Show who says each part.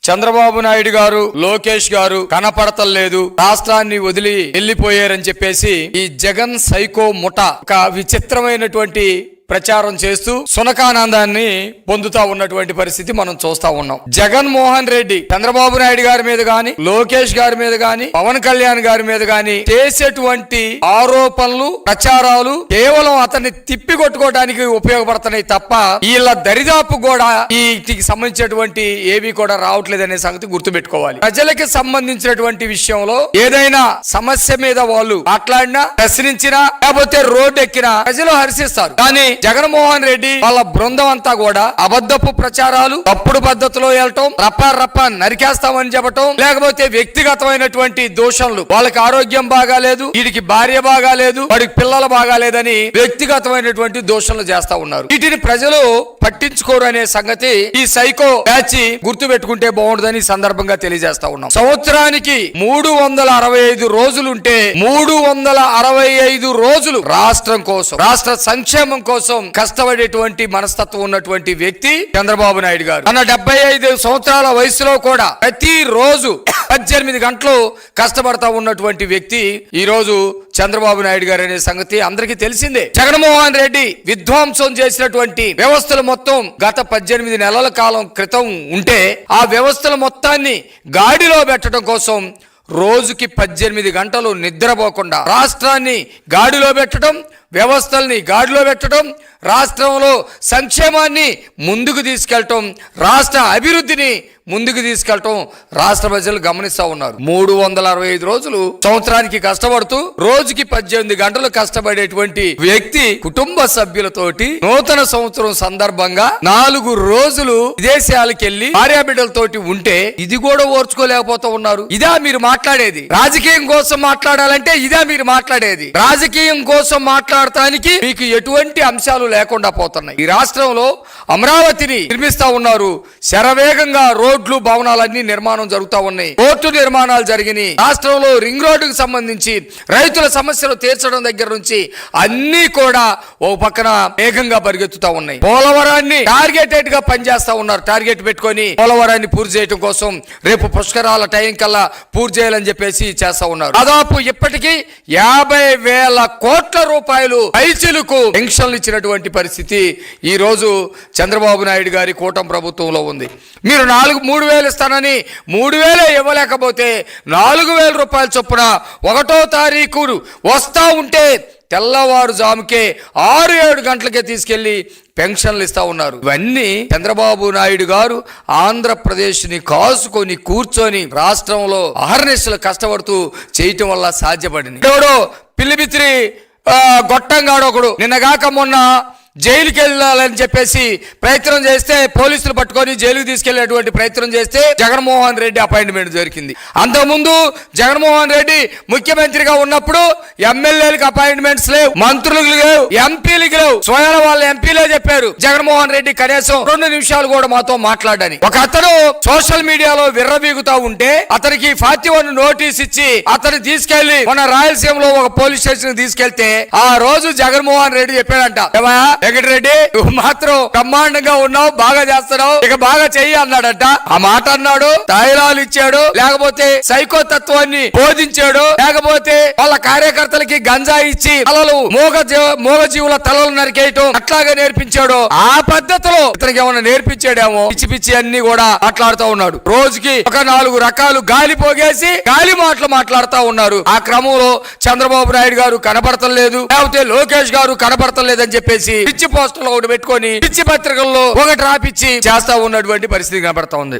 Speaker 1: చంద్రబాబు నాయుడు గారు, లోకేష్ గారు కనపడతలేదు, రాష్ట్రాన్ని వదిలి వెళ్లిపోయారని చెప్పేసి ఈ జగన్ సైకో ముఠ ఒక విచిత్రమైనటువంటి ప్రచారం చేస్తూ సునకానందాన్ని పొందుతా ఉన్నటువంటి పరిస్థితి మనం చూస్తా ఉన్నాం. జగన్మోహన్ రెడ్డి చంద్రబాబు నాయుడు గారి మీద గాని, లోకేష్ గారి మీద గాని, పవన్ కళ్యాణ్ గారి మీద గాని చేసేటువంటి ఆరోపణలు, ప్రచారాలు కేవలం అతన్ని తిప్పి కొట్టుకోవడానికి ఉపయోగపడుతున్నాయి తప్ప వీళ్ళ దరిదాపు కూడా వీటికి సంబంధించినటువంటి ఏవి కూడా రావట్లేదనే సంగతి గుర్తుపెట్టుకోవాలి. ప్రజలకి సంబంధించినటువంటి విషయంలో ఏదైనా సమస్య మీద వాళ్ళు మాట్లాడినా, ప్రశ్నించినా, లేకపోతే రోడ్డు ఎక్కినా ప్రజలు హర్షిస్తారు. కానీ జగన్మోహన్ రెడ్డి వాళ్ళ బృందం అంతా కూడా అబద్ధపు ప్రచారాలు, తప్పుడు పద్ధతిలో వెళ్ళటం, రప్ప నరికేస్తామని చెప్పటం, లేకపోతే వ్యక్తిగతమైనటువంటి దోషణలు, వాళ్ళకి ఆరోగ్యం బాగాలేదు, వీడికి భార్య బాగాలేదు, వాడికి పిల్లలు బాగాలేదని వ్యక్తిగతమైనటువంటి దోషణలు చేస్తా ఉన్నారు. వీటిని ప్రజలు పట్టించుకోరు అనే సంగతి ఈ సైకో బ్యాచ్ గుర్తు పెట్టుకుంటే బాగుంటుందని సందర్భంగా తెలియజేస్తా ఉన్నాం. సంవత్సరానికి 365 రోజులుంటే 365 రోజులు రాష్ట్రం కోసం, రాష్ట్ర సంక్షేమం కోసం కష్టపడేటువంటి మనస్తత్వం ఉన్నటువంటి వ్యక్తి చంద్రబాబు నాయుడు గారు. తన 75 సంవత్సరాల వయసులో కూడా ప్రతి రోజు 18 గంటలు కష్టపడతా ఉన్నటువంటి వ్యక్తి ఈ రోజు చంద్రబాబు నాయుడు గారు అనే సంగతి అందరికీ తెలిసిందే. జగన్మోహన్ రెడ్డి విధ్వంసం చేసినటువంటి వ్యవస్థలు మొత్తం గత 18 నెలల కాలం క్రితం ఉంటే ఆ వ్యవస్థల మొత్తాన్ని గాడిలో పెట్టడం కోసం రోజుకి 18 గంటలు నిద్రపోకుండా రాష్ట్రాన్ని గాడిలో పెట్టడం, వ్యవస్థల్ని గాడిలో పెట్టడం, రాష్ట్రంలో సంక్షేమాన్ని ముందుకు తీసుకెళ్లటం, రాష్ట్ర అభివృద్ధిని ముందుకు తీసుకెళ్లటం రాష్ట్ర ప్రజలు గమనిస్తా ఉన్నారు. 365 రోజులు సంవత్సరానికి కష్టపడుతూ రోజుకి 18 గంటలు కష్టపడేటువంటి వ్యక్తి కుటుంబ సభ్యులతోటి నూతన సంవత్సరం సందర్భంగా 4 రోజులు విదేశాలకు వెళ్లి భార్యాబిడ్డలతోటి ఉంటే ఇది కూడా ఓర్చుకోలేకపోతూ ఉన్నారు. ఇదా మీరు మాట్లాడేది? రాజకీయం కోసం మాట్లాడాలంటే ఇదా మీరు మాట్లాడేది? రాజకీయం కోసం మాట్లాడటానికి మీకు ఎటువంటి అంశాలు లేకుండా పోతున్నాయి. ఈ రాష్ట్రంలో అమరావతిని నిర్మిస్తా ఉన్నారు. శరవేగంగా రోడ్లు, భవనాలన్నీ నిర్మాణం జరుగుతా ఉన్నాయి. పోర్టు నిర్మాణాలు జరిగినాయి. రాష్ట్రంలో రింగ్ రోడ్డుకు సంబంధించి రైతుల సమస్యలు తీర్చడం దగ్గర నుంచి అన్ని కూడా ఓ పక్కన వేగంగా పరిగెత్తుతా ఉన్నాయి. పోలవరాన్ని టార్గెటెడ్ గా పనిచేస్తా ఉన్నారు. టార్గెట్ పెట్టుకొని పోలవరాన్ని పూర్తి చేయడం కోసం రేపు పుష్కరాల టైం కల్లా పూర్తి చేయాలని చెప్పేసి చేస్తా ఉన్నారు. దాదాపు ఇప్పటికీ 50,000 కోట్ల రూపాయలు పైచిలకు పెన్షన్లు ఇచ్చినటువంటి పరిస్థితి ఈ రోజు చంద్రబాబు నాయుడు గారి కూటమి ప్రభుత్వంలో ఉంది. మీరు 3,000 ఇస్తానని 3,000 ఇవ్వలేకపోతే 4,000 రూపాయల చొప్పున 1వ తారీఖు వస్తా ఉంటే తెల్లవారుజాముకే 6-7 గంటలకే తీసుకెళ్లి పెన్షన్లు ఇస్తా ఉన్నారు. ఇవన్నీ చంద్రబాబు నాయుడు గారు ఆంధ్రప్రదేశ్ ని కాసుకొని కూర్చొని రాష్ట్రంలో అహర్నిశలు కష్టపడుతూ చేయటం వల్ల సాధ్యపడింది. ఎవడో పిల్లిబిత్రి గొట్టంగాడు ఒకడు నిన్నగాక మొన్న జైలుకి వెళ్ళాలని చెప్పేసి ప్రయత్నం చేస్తే పోలీసులు పట్టుకొని జైలుకి తీసుకెళ్లేటువంటి ప్రయత్నం చేస్తే జగన్మోహన్ రెడ్డి అపాయింట్మెంట్ దొరికింది. అంతకుముందు జగన్మోహన్ రెడ్డి ముఖ్యమంత్రిగా ఉన్నప్పుడు ఎమ్మెల్యేలకు అపాయింట్మెంట్స్ లేవు, మంత్రులకు లేవు, ఎంపీలకు లేవు. స్వయం వాళ్ళ ఎంపీలే చెప్పారు జగన్మోహన్ రెడ్డి కనీసం 2 నిమిషాలు కూడా మాతో మాట్లాడని. ఒక అతను సోషల్ మీడియాలో విర్రబీగుతా ఉంటే అతనికి 41 నోటీస్ ఇచ్చి అతను తీసుకెళ్లి మన రాయలసీమలో ఒక పోలీస్ స్టేషన్ తీసుకెళ్తే ఆ రోజు జగన్మోహన్ రెడ్డి చెప్పాడంట, వెంకటరెడ్డి నువ్వు మాత్రం బ్రహ్మాండంగా ఉన్నావు, బాగా చేస్తున్నావు, ఇక బాగా చెయ్యి అన్నాడట. ఆ మాట అన్నాడు, తాయిలాలు ఇచ్చాడు, లేకపోతే సైకో తత్వాన్ని బోధించాడు, లేకపోతే వాళ్ళ కార్యకర్తలకి గంజా ఇచ్చి తలలు మూగజీవుల తలలు నరికేయటం అట్లాగే నేర్పించాడు. ఆ పద్ధతిలో ఇతనికి ఏమన్నా నేర్పించాడేమో, పిచ్చి పిచ్చి అన్ని కూడా మాట్లాడుతూ ఉన్నాడు. రోజుకి ఒక 4 రకాలు గాలి పోగేసి గాలి మాటలు మాట్లాడుతూ ఉన్నారు. ఆ క్రమంలో చంద్రబాబు నాయుడు గారు కనపడతలేదు, లేకపోతే లోకేష్ గారు కనపడతలేదని చెప్పేసి పిచ్చి పోస్టర్లు ఒకటి పెట్టుకొని పిచ్చి పత్రికల్లో ఒకటి రాపిచ్చి చేస్తా ఉన్నటువంటి పరిస్థితి కనబడతా ఉంది.